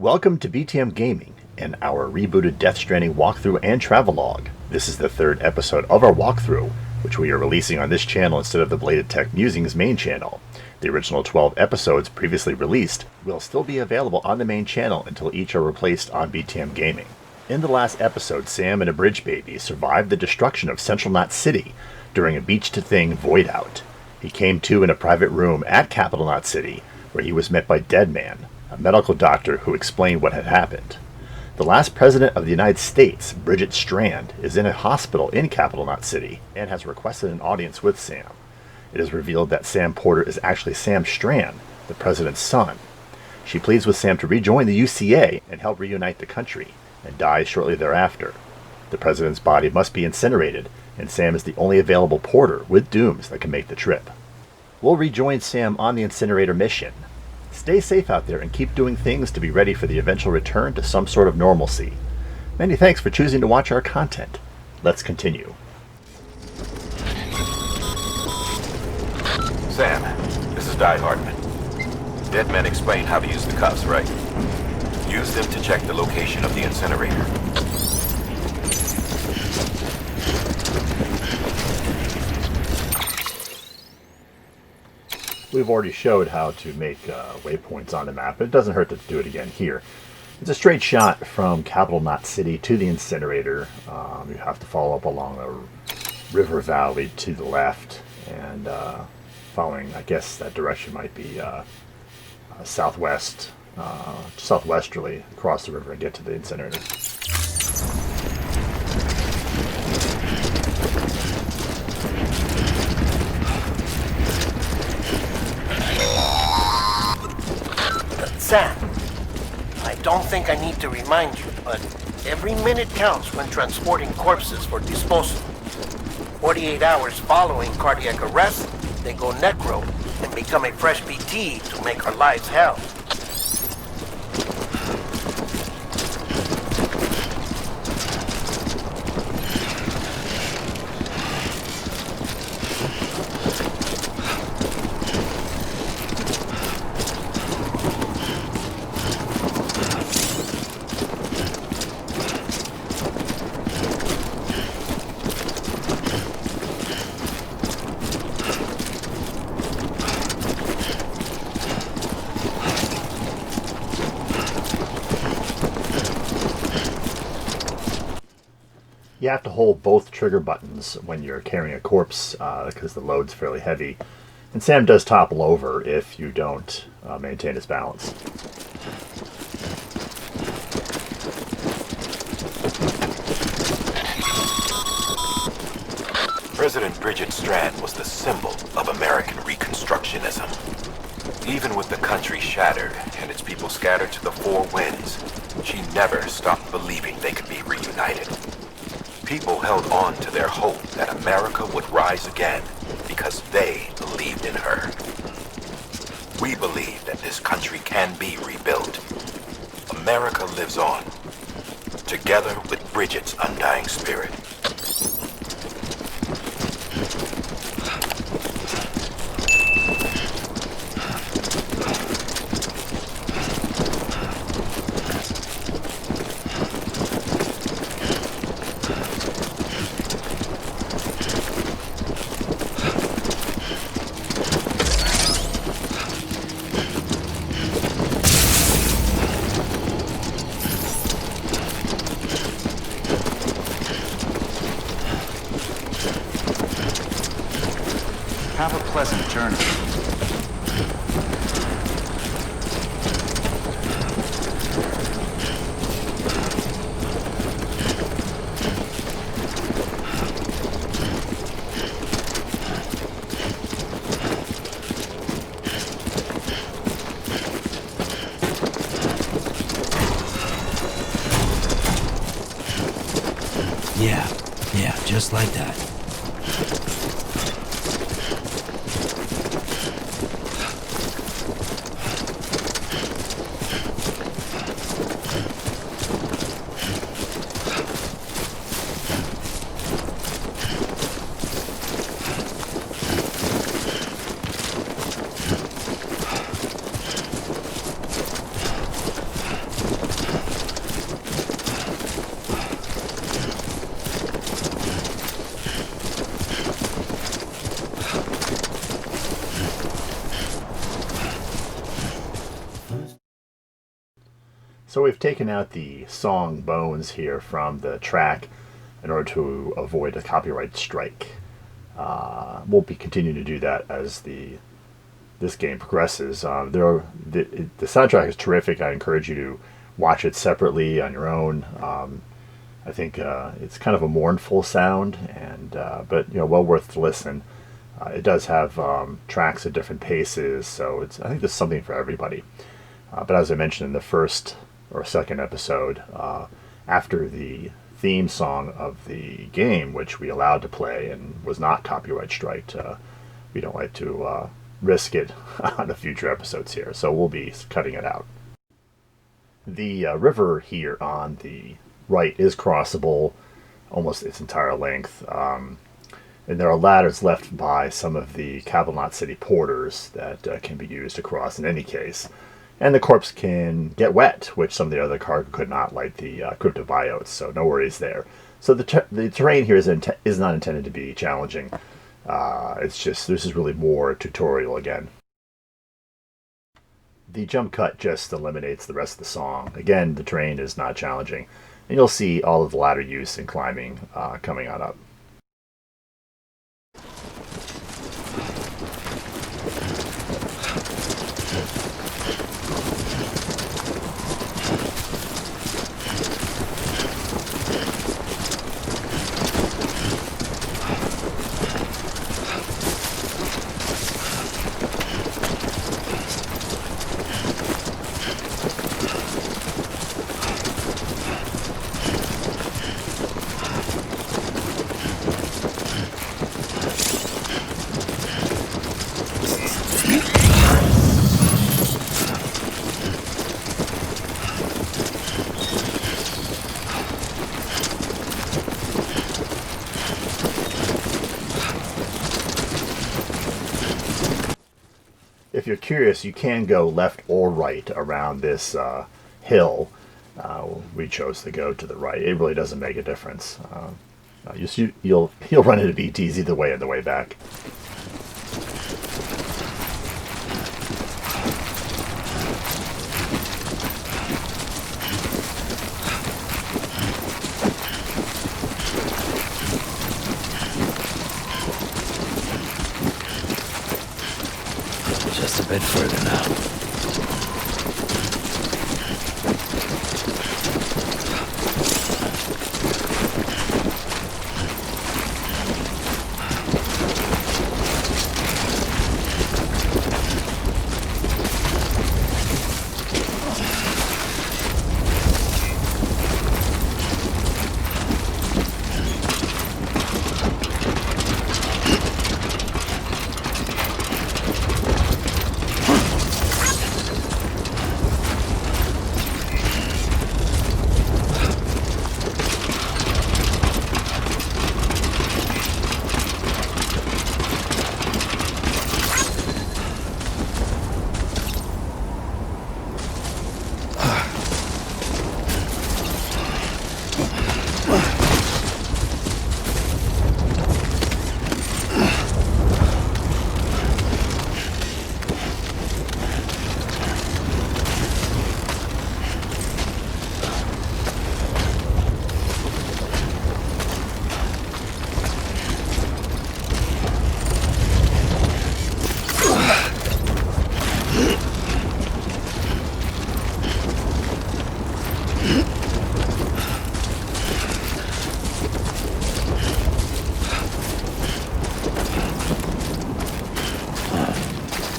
Welcome to BTM Gaming and our rebooted Death Stranding walkthrough and travelogue. This is the third episode of our walkthrough, which we are releasing on this channel instead of the Belated Tech Musing's main channel. The original 12 episodes previously released will still be available on the main channel until each are replaced on BTM Gaming. In the last episode, Sam and a bridge baby survived the destruction of Central Knot City during a beach-to-thing void out. He came to in a private room at Capital Knot City, where he was met by Deadman, a medical doctor who explained what had happened. The last president of the United States, Bridget Strand, is in a hospital in Capital Knot City and has requested an audience with Sam. It is revealed that Sam Porter is actually Sam Strand, the president's son. She pleads with Sam to rejoin the UCA and help reunite the country, and dies shortly thereafter. The president's body must be incinerated, and Sam is the only available porter with dooms that can make the trip. We'll rejoin Sam on the Incinerator mission. Stay safe out there and keep doing things to be ready for the eventual return to some sort of normalcy. Many thanks for choosing to watch our content. Let's continue. Sam, this is Di Hartman. Deadman explained how to use the cuffs, right? Use them to check the location of the incinerator. We've already showed how to make waypoints on the map, but it doesn't hurt to do it again here. It's a straight shot from Capital Knot City to the incinerator. You have to follow up along a river valley to the left, and following, I guess that direction might be southwest, southwesterly across the river and get to the incinerator. Sam, I don't think I need to remind you, but every minute counts when transporting corpses for disposal. 48 hours following cardiac arrest, they go necro and become a fresh BT to make our lives hell. You have to hold both trigger buttons when you're carrying a corpse because the load's fairly heavy. And Sam does topple over if you don't maintain his balance. President Bridget Strand was the symbol of American Reconstructionism. Even with the country shattered and its people scattered to the four winds, she never stopped believing they could be reunited. People held on to their hope that America would rise again because they believed in her. We believe that this country can be rebuilt. America lives on, together with Bridget's undying spirit. Have a pleasant journey. Yeah, just like that. So we've taken out the song Bones here from the track in order to avoid a copyright strike. We'll be continuing to do that as this game progresses. The soundtrack is terrific. I encourage you to watch it separately on your own. I think it's kind of a mournful sound, but well worth the listen. It does have tracks at different paces, so I think there's something for everybody. But as I mentioned in the first or second episode, after the theme song of the game, which we allowed to play and was not copyright striked, we don't like to risk it on the future episodes here, so we'll be cutting it out. The river here on the right is crossable almost its entire length, and there are ladders left by some of the Capital Knot City porters that can be used to cross in any case. And the corpse can get wet, which some of the other cargo could not, like the cryptobiotes, so no worries there. So the terrain here is not intended to be challenging. It's just, this is really more tutorial again. The jump cut just eliminates the rest of the song. Again, the terrain is not challenging. And you'll see all of the ladder use and climbing coming on up. If you're curious, you can go left or right around this hill. We chose to go to the right. It really doesn't make a difference. You'll run into BTs either way on the way back. Just a bit further now.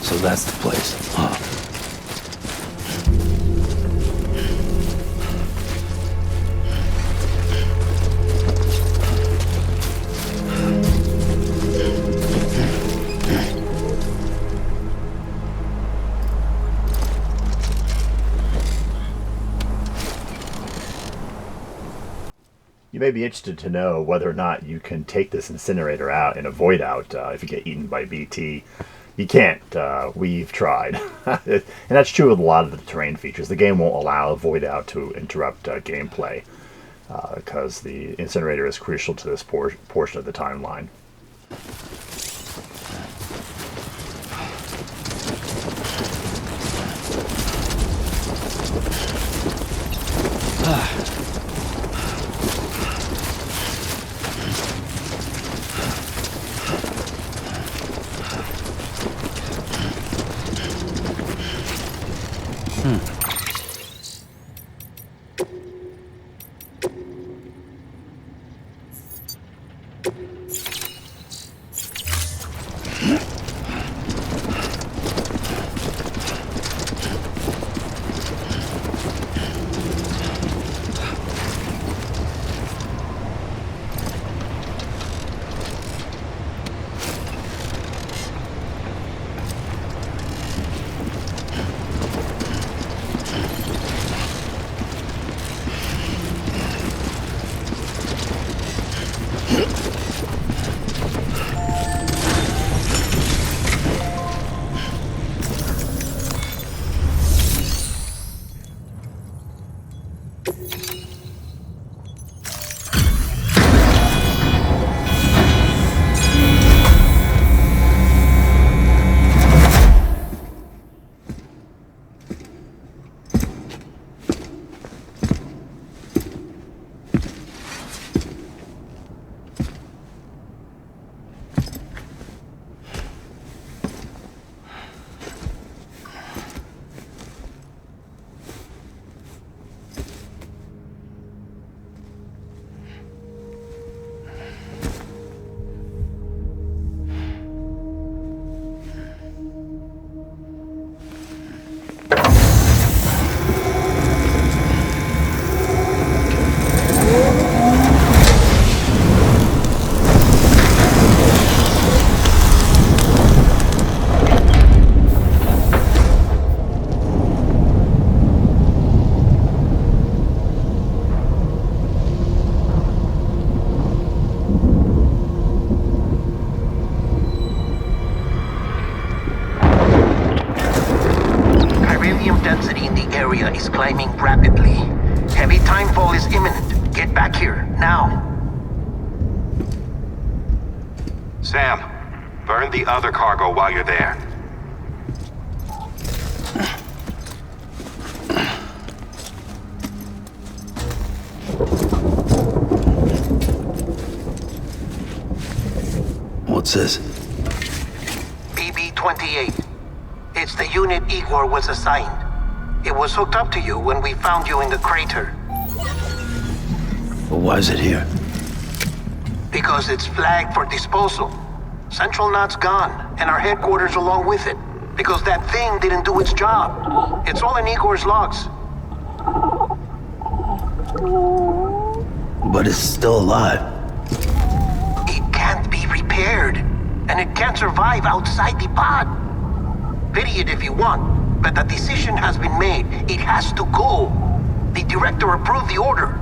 So that's the place, huh? You may be interested to know whether or not you can take this incinerator out and avoid out if you get eaten by BT. You can't. We've tried. And that's true with a lot of the terrain features. The game won't allow a void out to interrupt gameplay because the incinerator is crucial to this portion of the timeline. Density in the area is climbing rapidly. Heavy timefall is imminent. Get back here, now. Sam, burn the other cargo while you're there. What's this? BB-28. It's the unit Igor was assigned. It was hooked up to you when we found you in the crater. But why is it here? Because it's flagged for disposal. Central Knot's gone, and our headquarters along with it. Because that thing didn't do its job. It's all in Igor's logs. But it's still alive. It can't be repaired. And it can't survive outside the pod. Pity it if you want, but the decision has been made. It has to go. The director approved the order.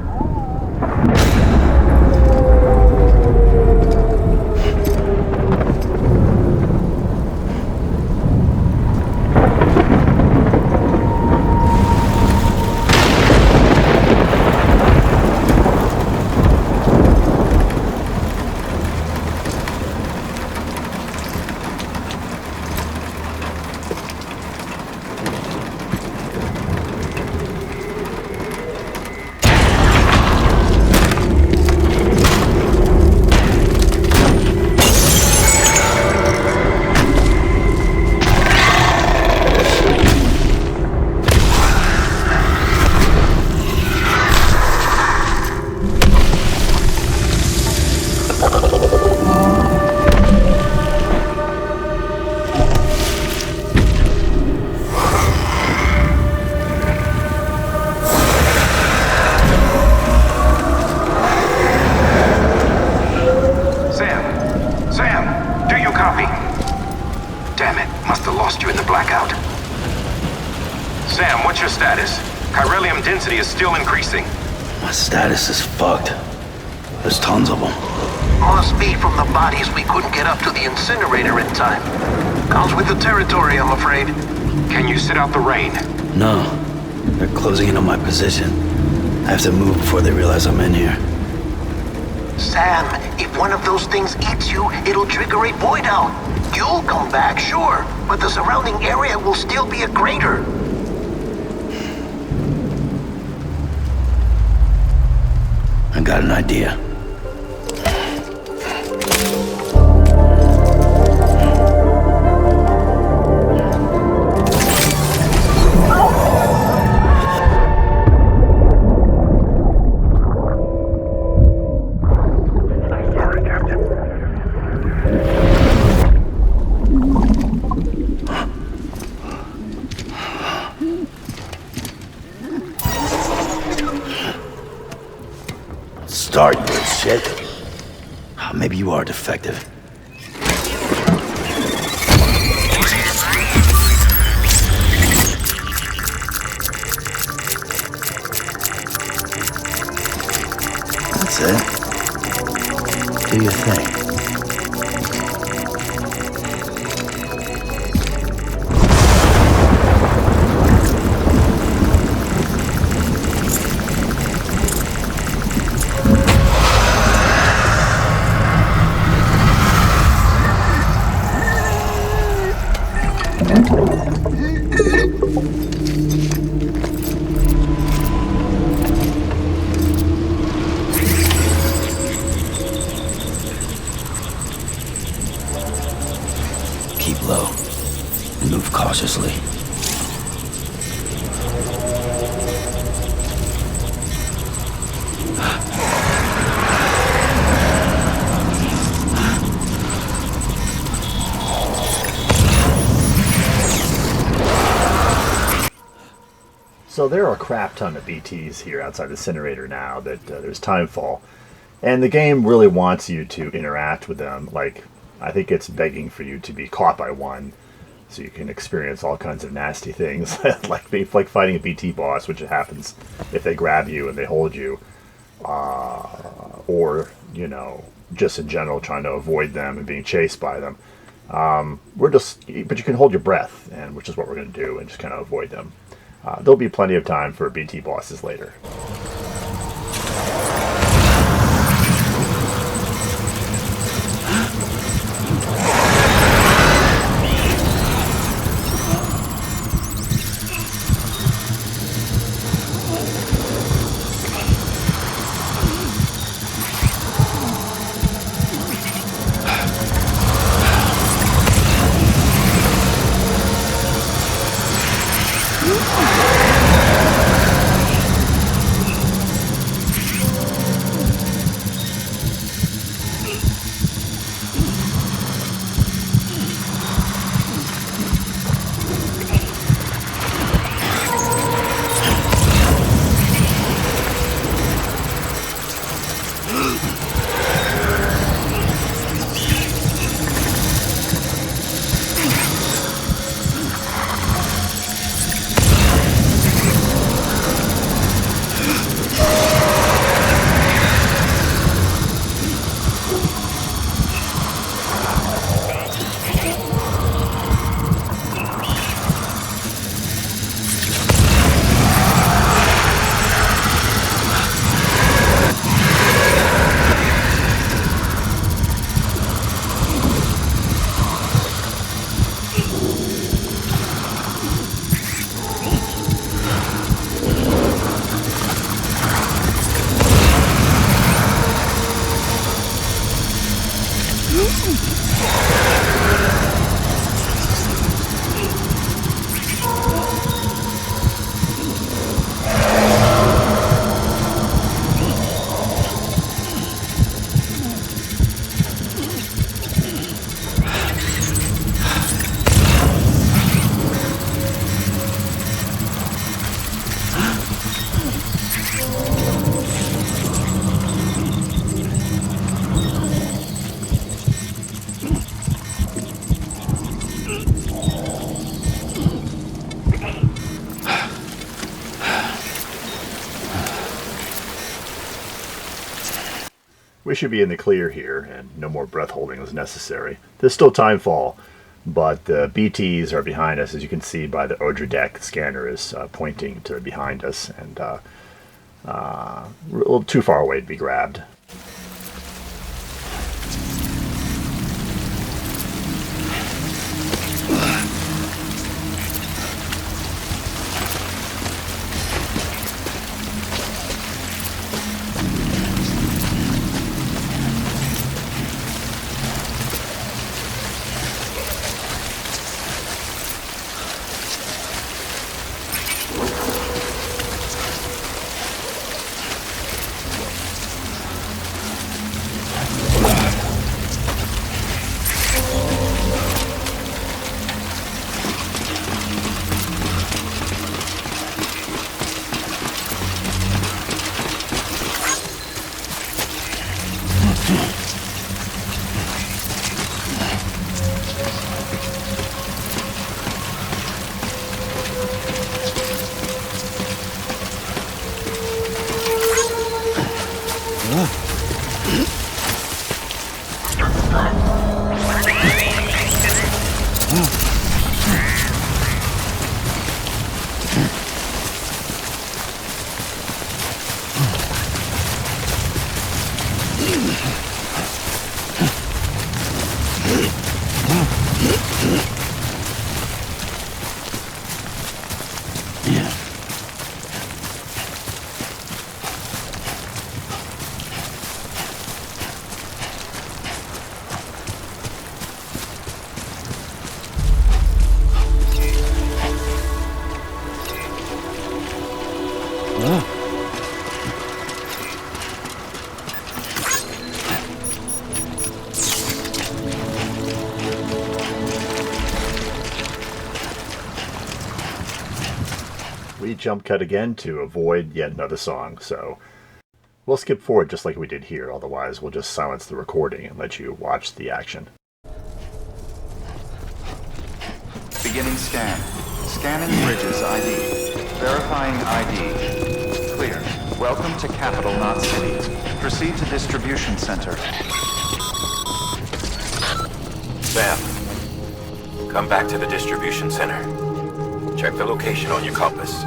Density is still increasing. My status is fucked. There's tons of them. Must be from the bodies we couldn't get up to the incinerator in time. Comes with the territory, I'm afraid. Can you sit out the rain? No. They're closing in on my position. I have to move before they realize I'm in here. Sam, if one of those things eats you, it'll trigger a void out. You'll come back, sure, but the surrounding area will still be a crater. I got an idea. start, you good shit. Maybe you are defective. That's it. Do your thing. Keep low and move cautiously. So there are a crap ton of BTs here outside the Incinerator now that there's timefall. And the game really wants you to interact with them. Like, I think it's begging for you to be caught by one so you can experience all kinds of nasty things. like fighting a BT boss, which happens if they grab you and they hold you. Or, you know, just in general trying to avoid them and being chased by them. But you can hold your breath, and which is what we're going to do, and just kind of avoid them. There'll be plenty of time for BT bosses later. We should be in the clear here, and no more breath holding is necessary. There's still timefall, but the BTs are behind us, as you can see by the Odradek scanner is pointing to behind us, and we're a little too far away to be grabbed. Yeah. We jump cut again to avoid yet another song, so we'll skip forward just like we did here, otherwise we'll just silence the recording and let you watch the action. Beginning scan. Scanning Bridges ID. Verifying ID. Clear. Welcome to Capital Knot City. Proceed to Distribution Center. Sam, come back to the distribution center. Check the location on your compass.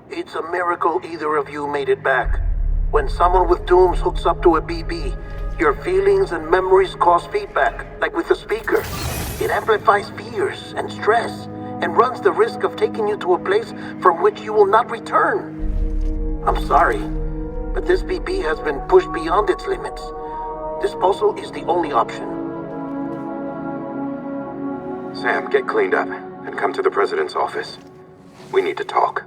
It's a miracle either of you made it back. When someone with dooms hooks up to a BB, your feelings and memories cause feedback, like with a speaker. It amplifies fears and stress, and runs the risk of taking you to a place from which you will not return. I'm sorry, but this BB has been pushed beyond its limits. Disposal is the only option. Sam, get cleaned up and come to the president's office. We need to talk.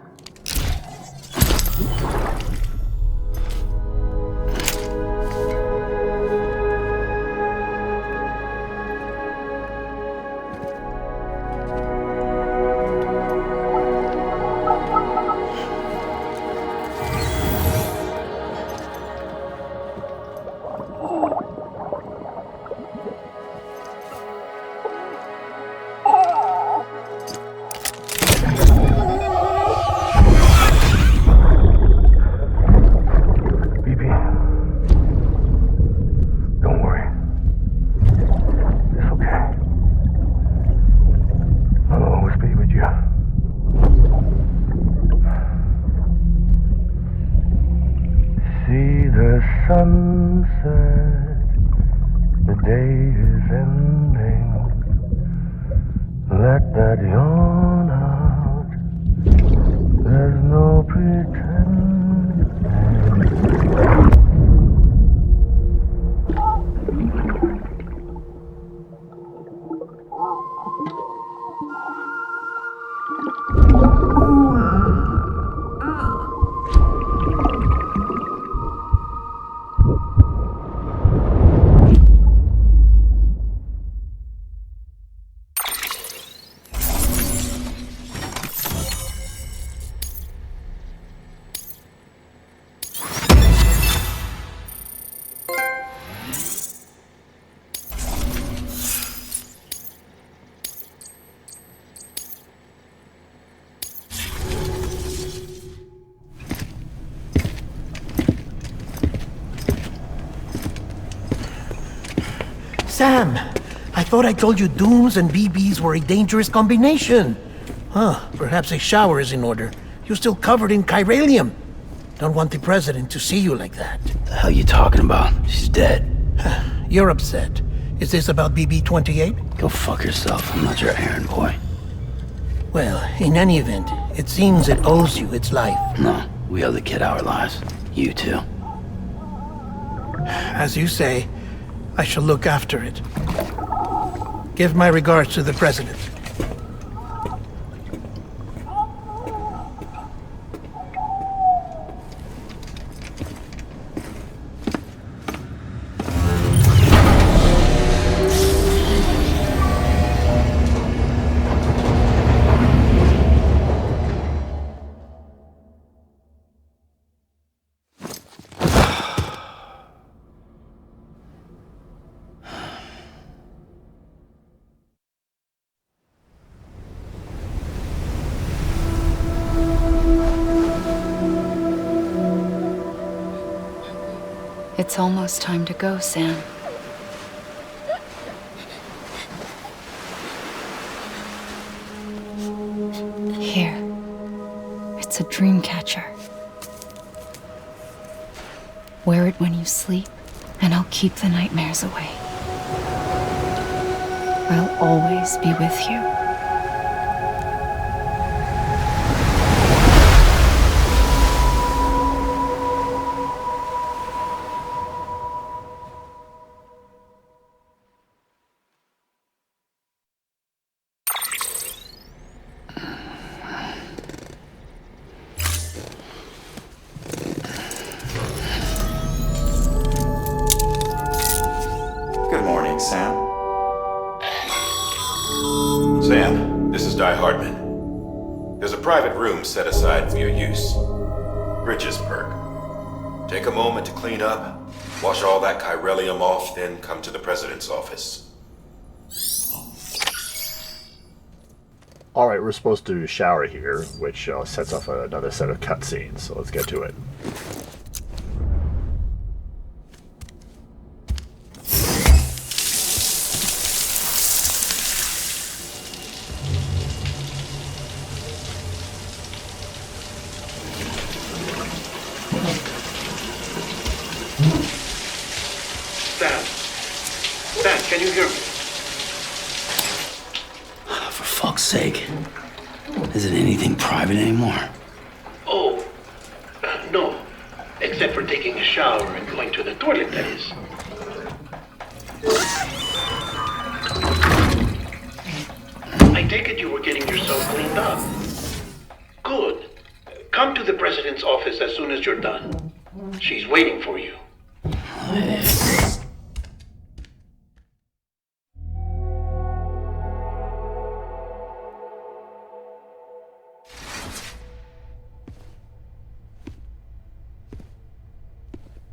Sunset, the day is ending. Let that yawn out. There's no pretending. Sam, I thought I told you dooms and BBs were a dangerous combination. Huh, perhaps a shower is in order. You're still covered in chiralium. Don't want the president to see you like that. The hell you talking about? She's dead. You're upset. Is this about BB-28? Go fuck yourself. I'm not your errand boy. Well, in any event, it seems it owes you its life. No, we owe the kid our lives. You too. As you say, I shall look after it. Give my regards to the President. It's almost time to go, Sam. Here. It's a dream catcher. Wear it when you sleep, and I'll keep the nightmares away. I'll always be with you. Good morning, Sam. Sam, this is Di Hardman. There's a private room set aside for your use. Bridges perk. Take a moment to clean up, wash all that chiralium off, then come to the President's office. Alright, we're supposed to shower here, which sets off another set of cutscenes, so let's get to it. Sam, can you hear me? For fuck's sake. Isn't anything private anymore? Oh, no. Except for taking a shower and going to the toilet, that is. I take it you were getting yourself cleaned up. Good. Come to the President's office as soon as you're done. She's waiting for you.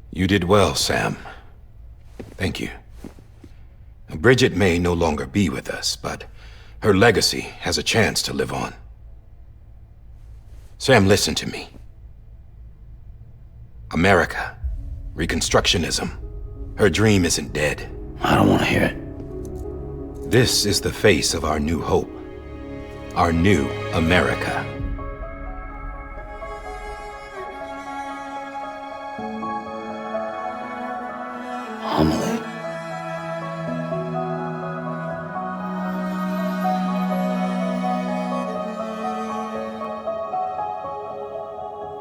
You did well, Sam. Thank you. Bridget may no longer be with us, but her legacy has a chance to live on. Sam, listen to me. America, Reconstructionism, her dream isn't dead. I don't want to hear it. This is the face of our new hope. Our new America. Homily.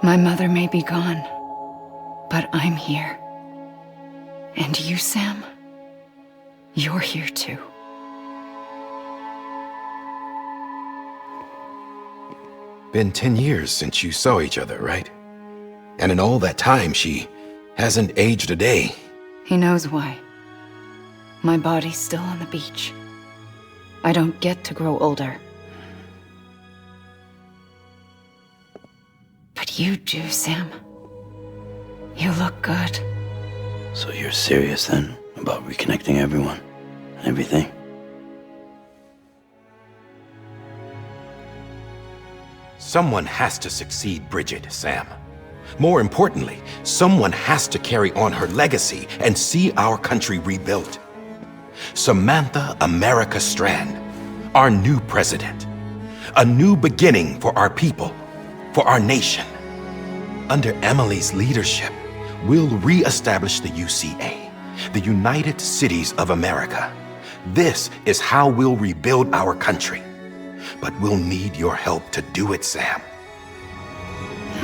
My mother may be gone, but I'm here. And you, Sam, you're here too. Been 10 years since you saw each other, right? And in all that time, she hasn't aged a day. He knows why. My body's still on the beach. I don't get to grow older. But you do, Sam. You look good. So you're serious then about reconnecting everyone and everything? Someone has to succeed Bridget, Sam. More importantly, someone has to carry on her legacy and see our country rebuilt. Samantha America Strand, our new president. A new beginning for our people, for our nation. Under Emily's leadership, we'll re-establish the UCA, the United Cities of America. This is how we'll rebuild our country. But we'll need your help to do it, Sam.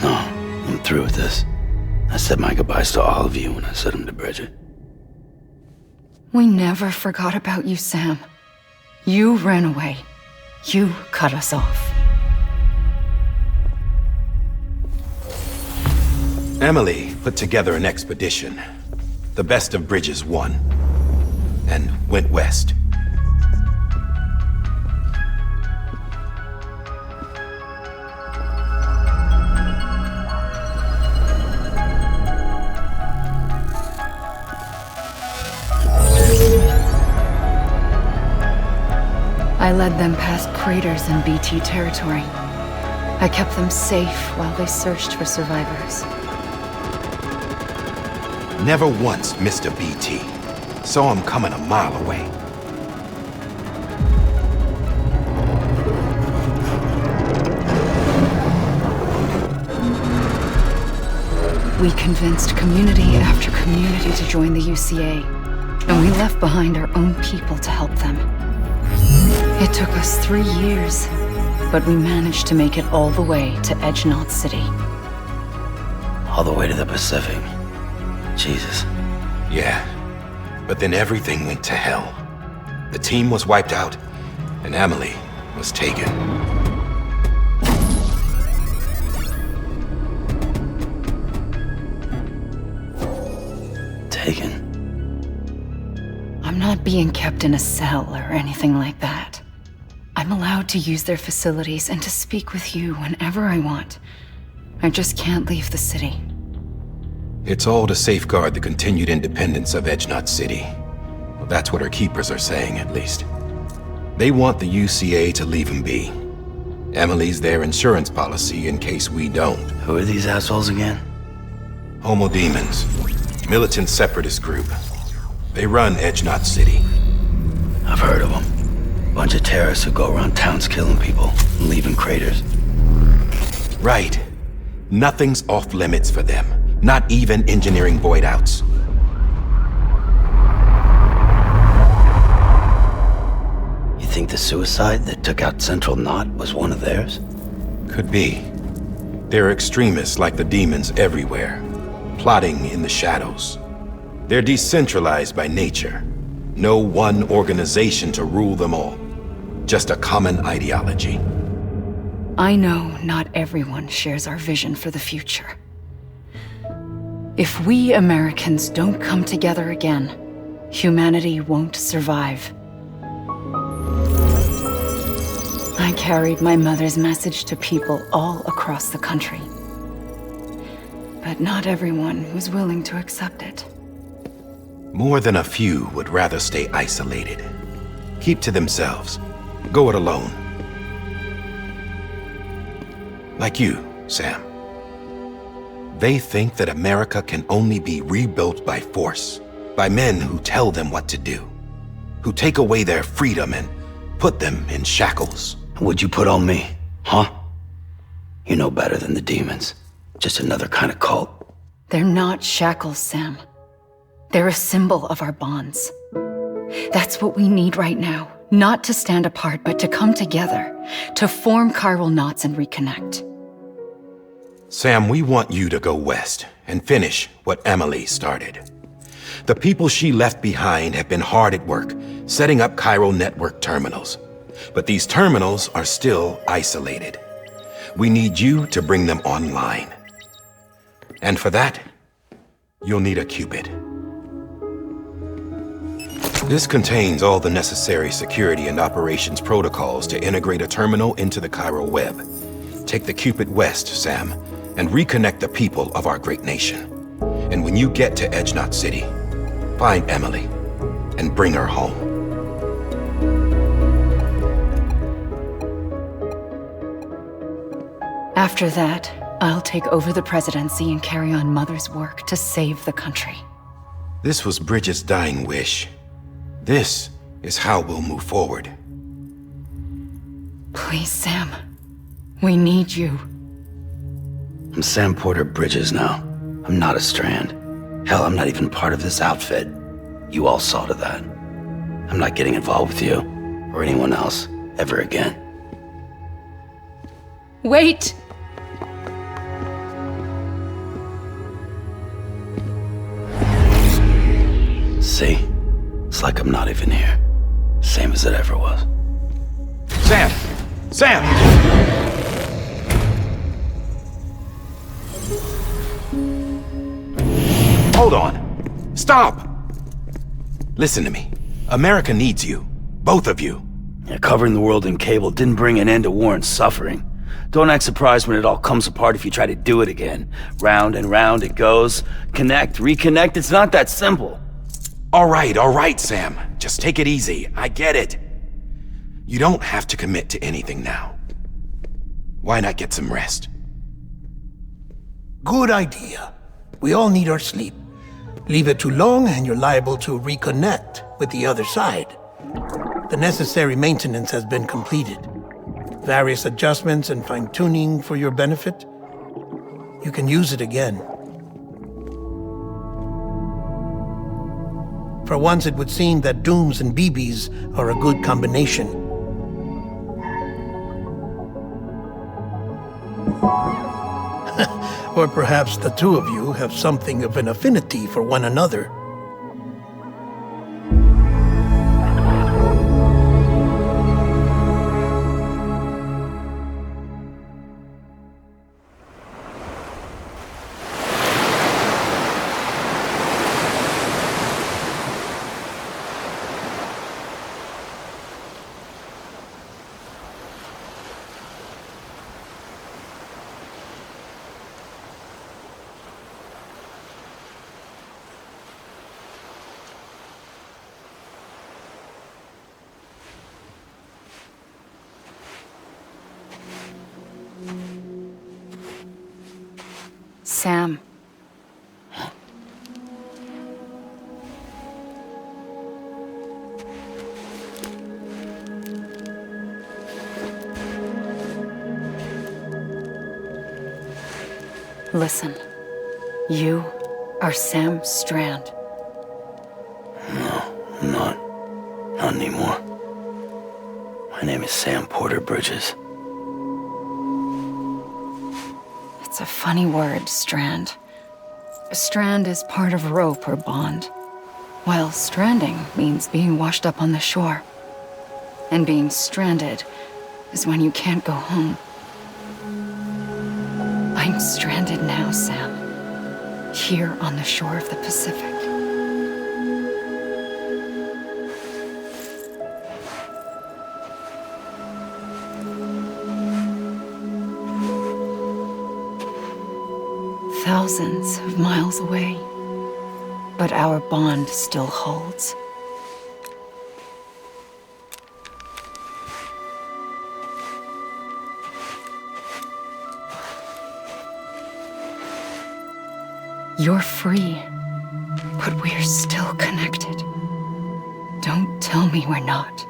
No, I'm through with this. I said my goodbyes to all of you when I said them to Bridget. We never forgot about you, Sam. You ran away. You cut us off. Emily put together an expedition. The best of Bridges won. And went west. I led them past craters in BT territory. I kept them safe while they searched for survivors. Never once missed a BT. Saw him coming a mile away. We convinced community after community to join the UCA, and we left behind our own people to help them. It took us 3 years, but we managed to make it all the way to Edge Knot City. All the way to the Pacific. Jesus. Yeah, but then everything went to hell. The team was wiped out, and Emily was taken. Taken? I'm not being kept in a cell or anything like that. I'm allowed to use their facilities and to speak with you whenever I want. I just can't leave the city. It's all to safeguard the continued independence of Edge Knot City. Well, that's what our keepers are saying, at least. They want the UCA to leave him be. Emily's their insurance policy in case we don't. Who are these assholes again? Homo Demons. Militant separatist group. They run Edge Knot City. I've heard of them. Bunch of terrorists who go around towns killing people and leaving craters. Right. Nothing's off limits for them. Not even engineering void outs. You think the suicide that took out Central Knot was one of theirs? Could be. There are extremists like the demons everywhere, plotting in the shadows. They're decentralized by nature. No one organization to rule them all. Just a common ideology. I know not everyone shares our vision for the future. If we Americans don't come together again, humanity won't survive. I carried my mother's message to people all across the country. But not everyone was willing to accept it. More than a few would rather stay isolated. Keep to themselves. Go it alone. Like you, Sam. They think that America can only be rebuilt by force, by men who tell them what to do, who take away their freedom and put them in shackles. What'd you put on me, huh? You know better than the demons. Just another kind of cult. They're not shackles, Sam. They're a symbol of our bonds. That's what we need right now. Not to stand apart, but to come together, to form chiral knots and reconnect. Sam, we want you to go west and finish what Emily started. The people she left behind have been hard at work, setting up chiral network terminals. But these terminals are still isolated. We need you to bring them online. And for that, you'll need a Cupid. This contains all the necessary security and operations protocols to integrate a terminal into the chiral web. Take the Cupid west, Sam, and reconnect the people of our great nation. And when you get to Edge Knot City, find Emily and bring her home. After that, I'll take over the presidency and carry on Mother's work to save the country. This was Bridget's dying wish. This is how we'll move forward. Please, Sam. We need you. I'm Sam Porter Bridges now. I'm not a Strand. Hell, I'm not even part of this outfit. You all saw to that. I'm not getting involved with you, or anyone else, ever again. Wait! See? It's like I'm not even here. Same as it ever was. Sam! Sam! Hold on. Stop! Listen to me. America needs you. Both of you. Yeah, covering the world in cable didn't bring an end to war and suffering. Don't act surprised when it all comes apart if you try to do it again. Round and round it goes. Connect, reconnect, it's not that simple. All right, Sam. Just take it easy. I get it. You don't have to commit to anything now. Why not get some rest? Good idea. We all need our sleep. Leave it too long and you're liable to reconnect with the other side. The necessary maintenance has been completed. Various adjustments and fine-tuning for your benefit. You can use it again. For once, it would seem that Dooms and BBs are a good combination. Or perhaps the two of you have something of an affinity for one another. Sam. Listen. You are Sam Strand. No, I'm not. Not anymore. My name is Sam Porter Bridges. It's a funny word, strand. A strand is part of rope or bond, while stranding means being washed up on the shore. And being stranded is when you can't go home. I'm stranded now, Sam. Here on the shore of the Pacific. Thousands of miles away, but our bond still holds. You're free, but we're still connected. Don't tell me we're not.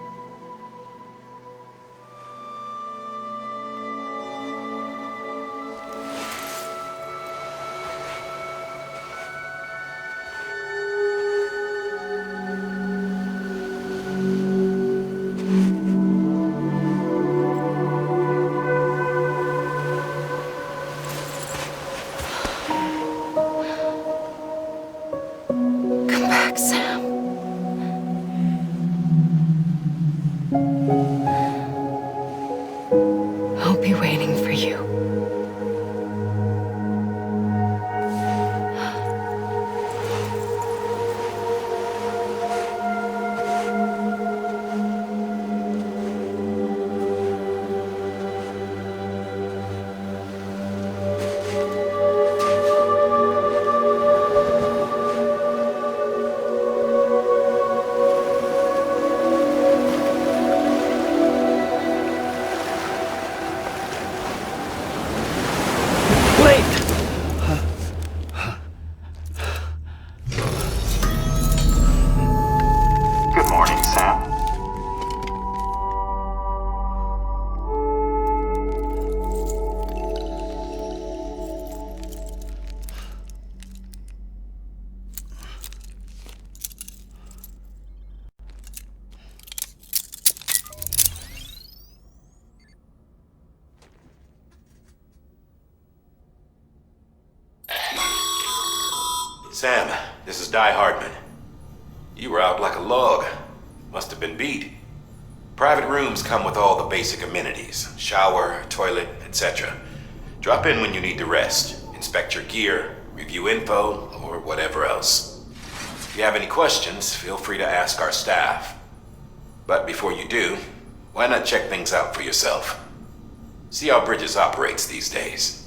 Sam. I'll be waiting for you. Good morning, Sam. Sam, this is Di Hardman. You were out like a log. Must have been beat. Private rooms come with all the basic amenities. Shower, toilet, etc. Drop in when you need to rest, inspect your gear, review info, or whatever else. If you have any questions, feel free to ask our staff. But before you do, why not check things out for yourself? See how Bridges operates these days.